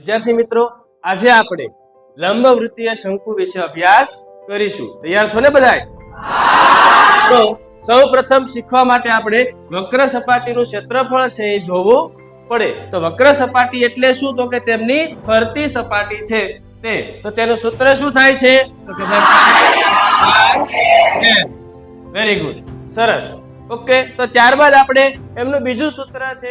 વિદ્યાર્થી મિત્રો, આજે આપણે લંબવૃત્તીય શંકુ વિશે અભ્યાસ કરીશું. તૈયાર છો ને બધાય? તો સૌ પ્રથમ શીખવા માટે આપણે વક્ર સપાટીનું ક્ષેત્રફળ છે એ જોવું પડે. તો વક્ર સપાટી એટલે શું? તો કે તેમની ફરતી સપાટી છે તે. તો તેનું સૂત્ર શું થાય છે? તો કે વેરી ગુડ, સરસ. ઓકે, તો ત્યારબાદ આપણે એમનું બીજું સૂત્ર છે